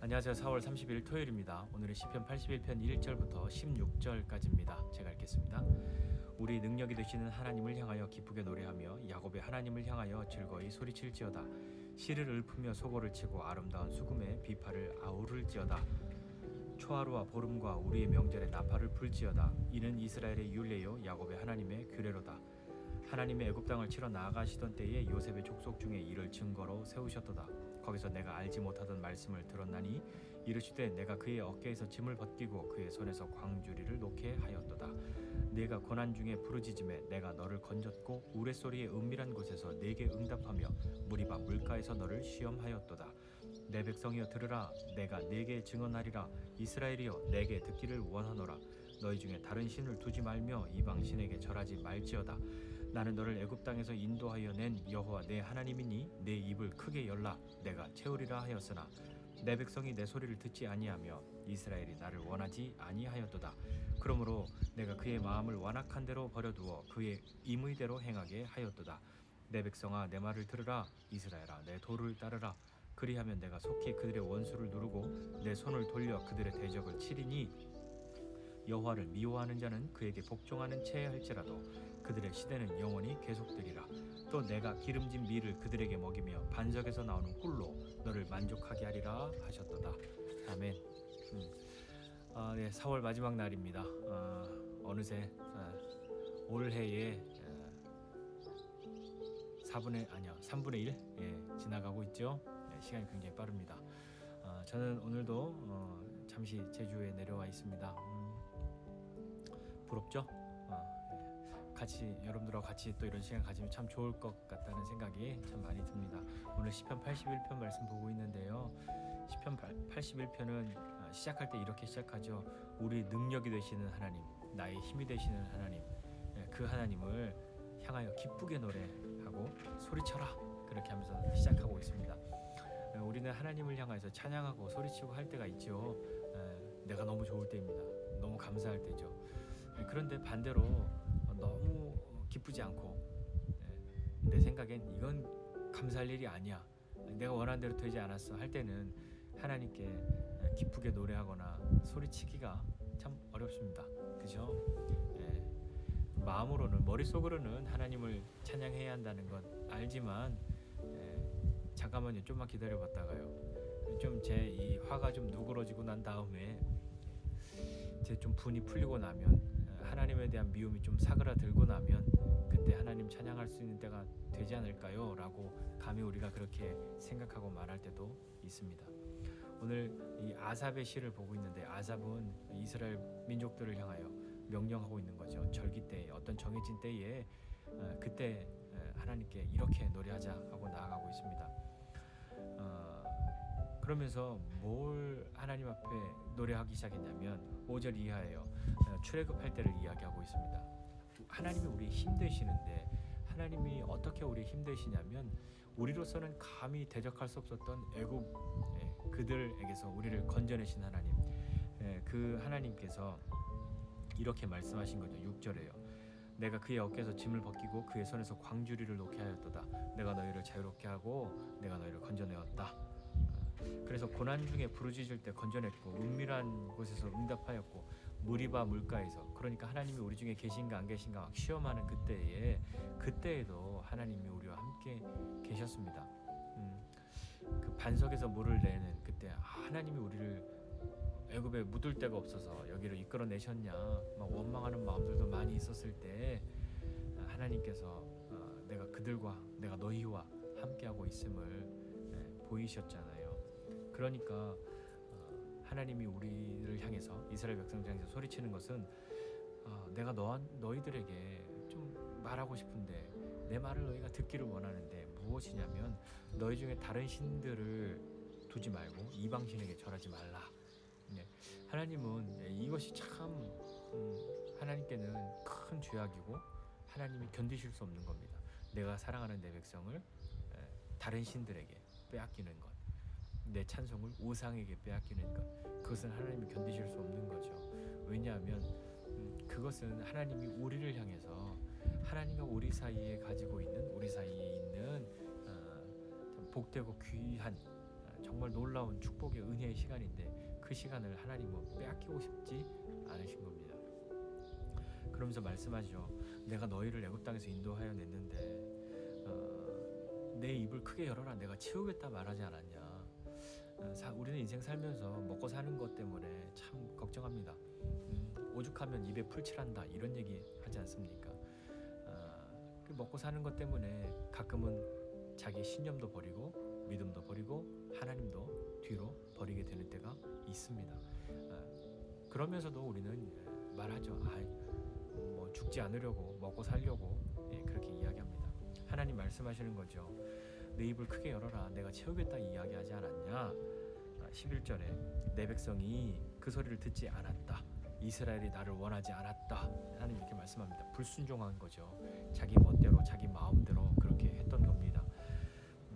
안녕하세요. 4월 30일 토요일입니다. 오늘은 시편 81편 1절부터 16절까지입니다. 제가 읽겠습니다. 우리 능력이 되시는 하나님을 향하여 기쁘게 노래하며 야곱의 하나님을 향하여 즐거이 소리칠지어다. 시를 읊으며 소고를 치고 아름다운 수금의 비파를 아우를지어다. 초하루와 보름과 우리의 명절에 나팔을 불지어다. 이는 이스라엘의 율례요 야곱의 하나님의 규례로다. 하나님의 애굽 땅을 치러 나아가시던 때에 요셉의 족속 중에 이를 증거로 세우셨도다. 거기서 내가 알지 못하던 말씀을 들었나니 이르시되 내가 그의 어깨에서 짐을 벗기고 그의 손에서 광주리를 놓게 하였도다. 내가 고난 중에 부르짖음에 내가 너를 건졌고 우레소리의 은밀한 곳에서 내게 응답하며 무리바 물가에서 너를 시험하였도다. 내 백성이여 들으라. 내가 내게 증언하리라. 이스라엘이여 내게 듣기를 원하노라. 너희 중에 다른 신을 두지 말며 이방 신에게 절하지 말지어다. 나는 너를 애굽 땅에서 인도하여 낸 여호와 내 하나님이니 내 입을 크게 열라. 내가 채우리라 하였으나 내 백성이 내 소리를 듣지 아니하며 이스라엘이 나를 원하지 아니하였도다. 그러므로 내가 그의 마음을 완악한 대로 버려두어 그의 임의대로 행하게 하였도다. 내 백성아 내 말을 들으라. 이스라엘아 내 도를 따르라. 그리하면 내가 속히 그들의 원수를 누르고 내 손을 돌려 그들의 대적을 치리니 여호와를 미워하는 자는 그에게 복종하는 채 할지라도 그들의 시대는 영원히 계속되리라. 또 내가 기름진 밀을 그들에게 먹이며 반석에서 나오는 꿀로 너를 만족하게 하리라 하셨도다. 아멘. 네, 4월 마지막 날입니다. 어느새 올해의 3분의 1 지나가고 있죠. 네, 시간이 굉장히 빠릅니다. 저는 오늘도 잠시 제주에 내려와 있습니다. 부럽죠? 같이 여러분들하고 같이 또 이런 시간 가지면 참 좋을 것 같다는 생각이 참 많이 듭니다. 오늘 시편 81편 말씀 보고 있는데요. 시편 81편은 시작할 때 이렇게 시작하죠. 우리 능력이 되시는 하나님, 나의 힘이 되시는 하나님, 그 하나님을 향하여 기쁘게 노래하고 소리쳐라. 그렇게 하면서 시작하고 있습니다. 우리는 하나님을 향해서 찬양하고 소리치고 할 때가 있죠. 내가 너무 좋을 때입니다. 너무 감사할 때죠. 그런데 반대로 너무 기쁘지 않고 내 생각엔 이건 감사할 일이 아니야. 내가 원하는 대로 되지 않았어 할 때는 하나님께 기쁘게 노래하거나 소리치기가 참 어렵습니다. 그죠? 마음으로는 머릿속으로는 하나님을 찬양해야 한다는 건 알지만 잠깐만요. 좀만 기다려봤다가요. 좀 제 이 화가 좀 누그러지고 난 다음에 제 좀 분이 풀리고 나면 하나님에 대한 미움이 좀 사그라들고 나면 그때 하나님 찬양할 수 있는 때가 되지 않을까요? 라고 감히 우리가 그렇게 생각하고 말할 때도 있습니다. 오늘 이 아삽의 시를 보고 있는데 아삽은 이스라엘 민족들을 향하여 명령하고 있는 거죠. 절기 때에 어떤 정해진 때에 그때 하나님께 이렇게 노래하자 하고 나아가고 있습니다. 그러면서 뭘 하나님 앞에 노래하기 시작했냐면 5절 이하예요. 출애굽할 때를 이야기하고 있습니다. 하나님이 우리의 힘 되시는데 하나님이 어떻게 우리의 힘 되시냐면 우리로서는 감히 대적할 수 없었던 애굽 그들에게서 우리를 건져내신 하나님, 그 하나님께서 이렇게 말씀하신 거죠. 6절에요. 내가 그의 어깨에서 짐을 벗기고 그의 손에서 광주리를 놓게 하였도다. 내가 너희를 자유롭게 하고 내가 너희를 건져내었다. 그래서 고난 중에 부르짖을 때 건져냈고 은밀한 곳에서 응답하였고 무리바 물가에서, 그러니까 하나님이 우리 중에 계신가 안 계신가 막 시험하는 그때에도 하나님이 우리와 함께 계셨습니다. 그 반석에서 물을 내는 그때 하나님이 우리를 애굽에 묻을 데가 없어서 여기로 이끌어내셨냐 막 원망하는 마음들도 많이 있었을 때 하나님께서 내가 너희와 함께하고 있음을 보이셨잖아요. 그러니까 하나님이 우리를 향해서 이스라엘 백성들 향해서 소리치는 것은 내가 너희들에게 좀 말하고 싶은데 내 말을 너희가 듣기를 원하는데 무엇이냐면 너희 중에 다른 신들을 두지 말고 이방 신에게 절하지 말라. 하나님은 이것이 참 하나님께는 큰 죄악이고 하나님이 견디실 수 없는 겁니다. 내가 사랑하는 내 백성을 다른 신들에게 빼앗기는 것, 내 찬송을 우상에게 빼앗기는 것, 그것은 하나님이 견디실 수 없는 거죠. 왜냐하면 그것은 하나님이 우리를 향해서 하나님과 우리 사이에 가지고 있는, 우리 사이에 있는 복되고 귀한 정말 놀라운 축복의 은혜의 시간인데 그 시간을 하나님은 빼앗기고 싶지 않으신 겁니다. 그러면서 말씀하죠. 내가 너희를 애굽 땅에서 인도하여 냈는데 내 입을 크게 열어라, 내가 채우겠다 말하지 않았냐. 우리는 인생 살면서 먹고 사는 것 때문에 참 걱정합니다. 오죽하면 입에 풀칠한다 이런 얘기 하지 않습니까? 그 먹고 사는 것 때문에 가끔은 자기 신념도 버리고 믿음도 버리고 하나님도 뒤로 버리게 되는 때가 있습니다. 그러면서도 우리는 말하죠. 뭐 죽지 않으려고 먹고 살려고 그렇게 이야기합니다. 하나님 말씀하시는 거죠. 내 입을 크게 열어라, 내가 채우겠다 이야기하지 않았냐. 11절에 내 백성이 그 소리를 듣지 않았다, 이스라엘이 나를 원하지 않았다. 하나님 이렇게 말씀합니다. 불순종한 거죠. 자기 멋대로 자기 마음대로 그렇게 했던 겁니다.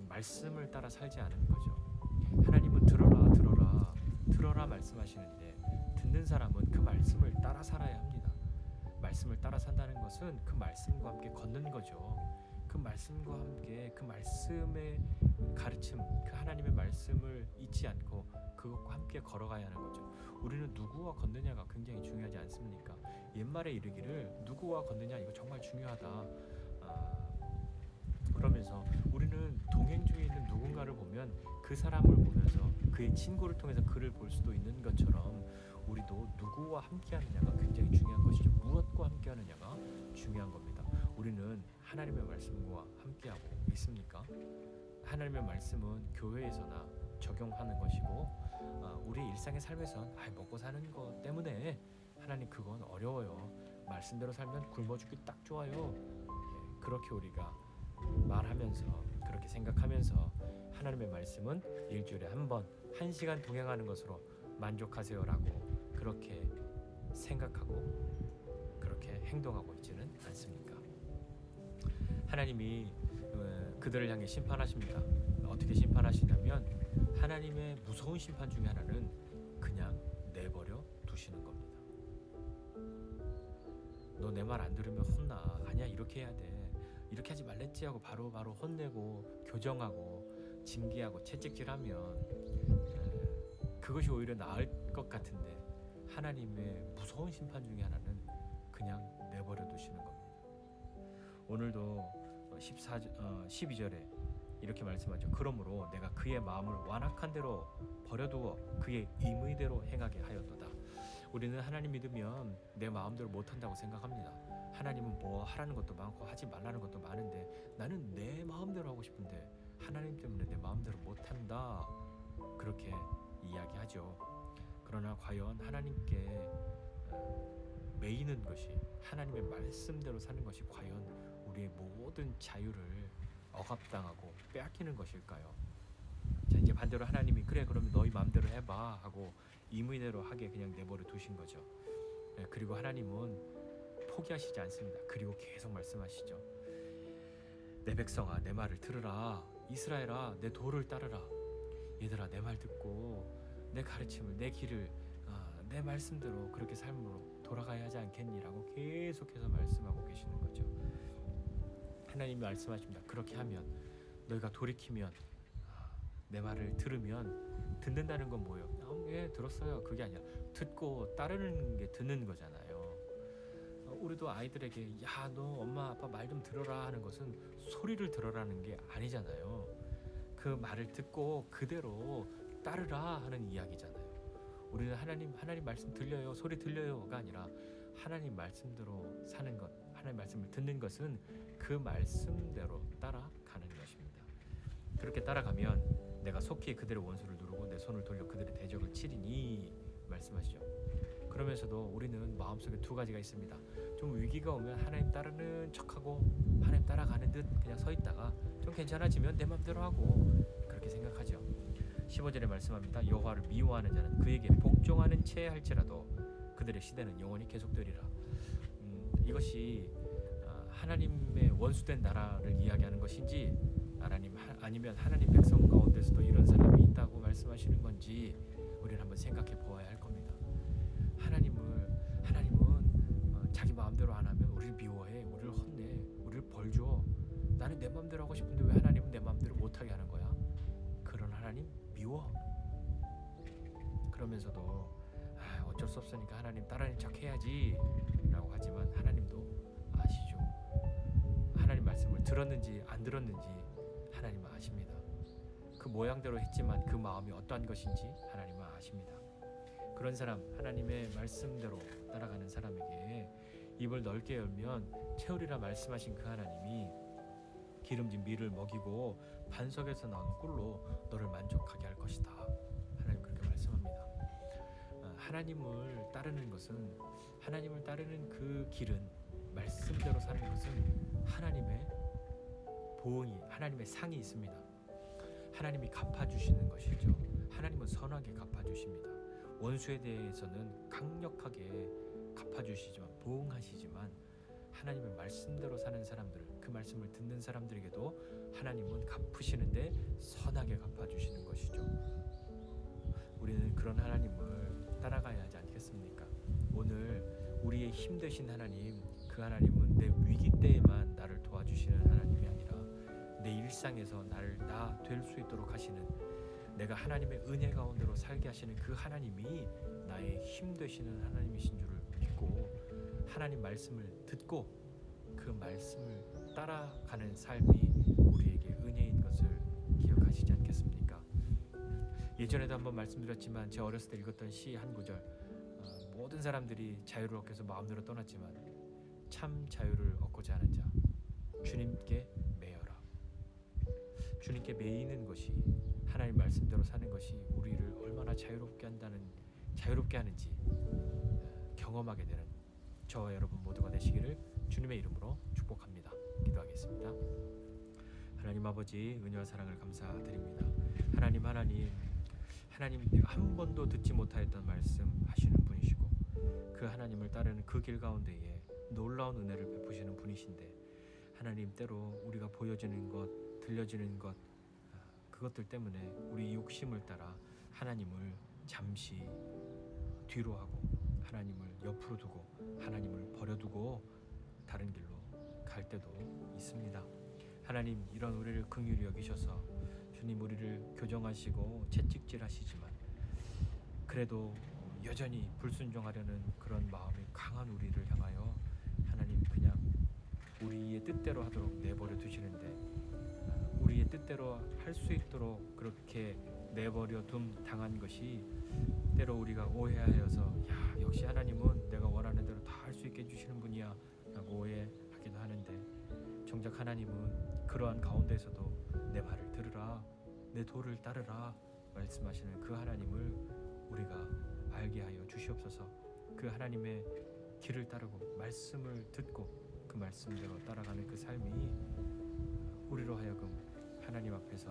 말씀을 따라 살지 않은 거죠. 하나님은 들어라 말씀하시는데 듣는 사람은 그 말씀을 따라 살아야 합니다. 말씀을 따라 산다는 것은 그 말씀과 함께 걷는 거죠. 그 말씀과 함께 그 말씀의 가르침, 그 하나님의 말씀을 잊지 않고 그것과 함께 걸어가야 하는 거죠. 우리는 누구와 걷느냐가 굉장히 중요하지 않습니까? 옛말에 이르기를 누구와 걷느냐 이거 정말 중요하다. 그러면서 우리는 동행 중에 있는 누군가를 보면 그 사람을 보면서 그의 친구를 통해서 그를 볼 수도 있는 것처럼 우리도 누구와 함께 하느냐가 굉장히 중요한 것이죠. 무엇과 함께 하느냐가 중요한 겁니다. 우리는 하나님의 말씀과 함께하고 있습니까? 하나님의 말씀은 교회에서나 적용하는 것이고 우리 일상의 삶에선 먹고 사는 것 때문에 하나님 그건 어려워요. 말씀대로 살면 굶어 죽기 딱 좋아요. 그렇게 우리가 말하면서 그렇게 생각하면서 하나님의 말씀은 일주일에 한 번 1시간 동행하는 것으로 만족하세요라고 그렇게 생각하고 그렇게 행동하고 있지는 않습니까? 하나님이 그들을 향해 심판하십니다. 어떻게 심판하시냐면 하나님의 무서운 심판 중에 하나는 그냥 내버려 두시는 겁니다. 너 내 말 안 들으면 혼나. 아니야, 이렇게 해야 돼. 이렇게 하지 말랬지 하고 바로 혼내고 교정하고 징계하고 채찍질하면 그것이 오히려 나을 것 같은데 하나님의 무서운 심판 중에 하나는 그냥 내버려 두시는 겁니다. 오늘도 12절에 이렇게 말씀하죠. 그러므로 내가 그의 마음을 완악한 대로 버려두어 그의 임의대로 행하게 하였도다. 우리는 하나님 믿으면 내 마음대로 못한다고 생각합니다. 하나님은 뭐 하라는 것도 많고 하지 말라는 것도 많은데 나는 내 마음대로 하고 싶은데 하나님 때문에 내 마음대로 못한다, 그렇게 이야기하죠. 그러나 과연 하나님께 매이는 것이, 하나님의 말씀대로 사는 것이 과연 우리의 모든 자유를 억압당하고 빼앗기는 것일까요? 자, 이제 반대로 하나님이 그래 그러면 너희 마음대로 해봐 하고 임의대로 하게 그냥 내버려 두신 거죠. 그리고 하나님은 포기하시지 않습니다. 그리고 계속 말씀하시죠. 내 백성아 내 말을 들으라, 이스라엘아 내 도를 따르라. 얘들아 내 말 듣고 내 가르침을, 내 길을 내 말씀대로 그렇게 삶으로 돌아가야 하지 않겠니라고 계속해서 말씀하고 계시는 거죠. 하나님이 말씀하십니다. 그렇게 하면, 너희가 돌이키면, 내 말을 들으면, 듣는다는 건 뭐예요? 예, 들었어요. 그게 아니라 듣고 따르는 게 듣는 거잖아요. 우리도 아이들에게 야, 너 엄마 아빠 말 좀 들어라 하는 것은 소리를 들어라는 게 아니잖아요. 그 말을 듣고 그대로 따르라 하는 이야기잖아요. 우리는 하나님 말씀 들려요, 소리 들려요가 아니라 하나님 말씀대로 사는 것, 하나님 말씀을 듣는 것은 그 말씀대로 따라가는 것입니다. 그렇게 따라가면 내가 속히 그들의 원수를 누르고 내 손을 돌려 그들의 대적을 치리니 말씀하시죠. 그러면서도 우리는 마음속에 두 가지가 있습니다. 좀 위기가 오면 하나님 따르는 척하고 하나님 따라가는 듯 그냥 서 있다가 좀 괜찮아지면 내 맘대로 하고 그렇게 생각하죠. 15절에 말씀합니다. 여호와를 미워하는 자는 그에게 복종하는 채 할지라도 그들의 시대는 영원히 계속되리라. 이것이 하나님의 원수된 나라를 이야기하는 것인지 아니면 하나님 백성 가운데서도 이런 사람이 있다고 말씀하시는 건지 우리는 한번 생각해 보아야 할 겁니다. 하나님은 자기 마음대로 안 하면 우리를 미워해, 우리를 혼내, 우리를 벌줘. 나는 내 마음대로 하고 싶은데 왜 하나님은 내 마음대로 못하게 하는 거야? 그런 하나님 미워 미워. 그러면서도 어쩔 수 없으니까 하나님 따르는 척 해야지 라고 하지만 하나님도 아시죠. 하나님 말씀을 들었는지 안 들었는지 하나님은 아십니다. 그 모양대로 했지만 그 마음이 어떠한 것인지 하나님은 아십니다. 그런 사람, 하나님의 말씀대로 따라가는 사람에게 입을 넓게 열면 채우리라 말씀하신 그 하나님이 기름진 밀을 먹이고 반석에서 나오는 꿀로 너를 만족하게 할 것이다. 하나님 그렇게 말씀합니다. 하나님을 따르는 것은, 하나님을 따르는 그 길은, 말씀대로 사는 것은 하나님의 보응이, 하나님의 상이 있습니다. 하나님이 갚아주시는 것이죠. 하나님은 선하게 갚아주십니다. 원수에 대해서는 강력하게 갚아주시지만, 보응하시지만 하나님의 말씀대로 사는 사람들, 그 말씀을 듣는 사람들에게도 하나님은 갚으시는데 선하게 갚아주시는 것이죠. 우리는 그런 하나님을 따라가야 하지 않겠습니까? 오늘 우리의 힘 되신 하나님, 그 하나님은 내 위기 때에만 나를 도와주시는 하나님이 아니라 내 일상에서 나를 나 될 수 있도록 하시는, 내가 하나님의 은혜 가운데로 살게 하시는 그 하나님이 나의 힘 되시는 하나님이신 줄을 믿고 하나님 말씀을 듣고 그 말씀을 따라가는 삶이 우리에게 은혜인 것을 기억하시지 않겠습니까? 예전에도 한번 말씀드렸지만 제 어렸을 때 읽었던 시 한 구절, 모든 사람들이 자유를 얻기 위해서 마음대로 떠났지만 참 자유를 얻고자 하는 자 주님께 매여라. 주님께 매이는 것이, 하나님 말씀대로 사는 것이 우리를 얼마나 자유롭게 하는지 경험하게 되는 저와 여러분 모두가 되시기를 주님의 이름으로 축복합니다. 기도하겠습니다. 하나님 아버지, 은혜와 사랑을 감사드립니다. 하나님 내가 한 번도 듣지 못하였던 말씀 하시는 분이시고 그 하나님을 따르는 그 길 가운데에 놀라운 은혜를 베푸시는 분이신데, 하나님 때로 우리가 보여지는 것, 들려지는 것, 그것들 때문에 우리 욕심을 따라 하나님을 잠시 뒤로 하고 하나님을 옆으로 두고 하나님을 버려두고 다른 길로 갈 때도 있습니다. 하나님, 이런 우리를 긍휼히 여기셔서 주님 우리를 교정하시고 채찍질하시지만 그래도 여전히 불순종하려는 그런 마음이 강한 우리를 향하여 하나님 그냥 우리의 뜻대로 하도록 내버려 두시는데, 우리의 뜻대로 할 수 있도록 그렇게 내버려 둠 당한 것이 때로 우리가 오해하여서 역시 하나님은 내가 원하는 대로 다 할 수 있게 해주시는 분이야 라고 오해하기도 하는데, 정작 하나님은 그러한 가운데서도 내 말을 들으라, 내 도를 따르라 말씀하시는 그 하나님을 우리가 알게 하여 주시옵소서. 그 하나님의 길을 따르고 말씀을 듣고 그 말씀대로 따라가는 그 삶이 우리로 하여금 하나님 앞에서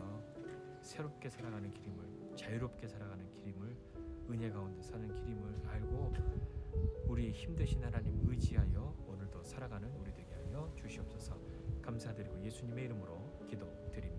새롭게 살아가는 길임을, 자유롭게 살아가는 길임을, 은혜 가운데 사는 길임을 알고 우리의 힘 되신 하나님 의지하여 오늘도 살아가는 우리 되게 하여 주시옵소서. 감사드리고 예수님의 이름으로 기도드립니다.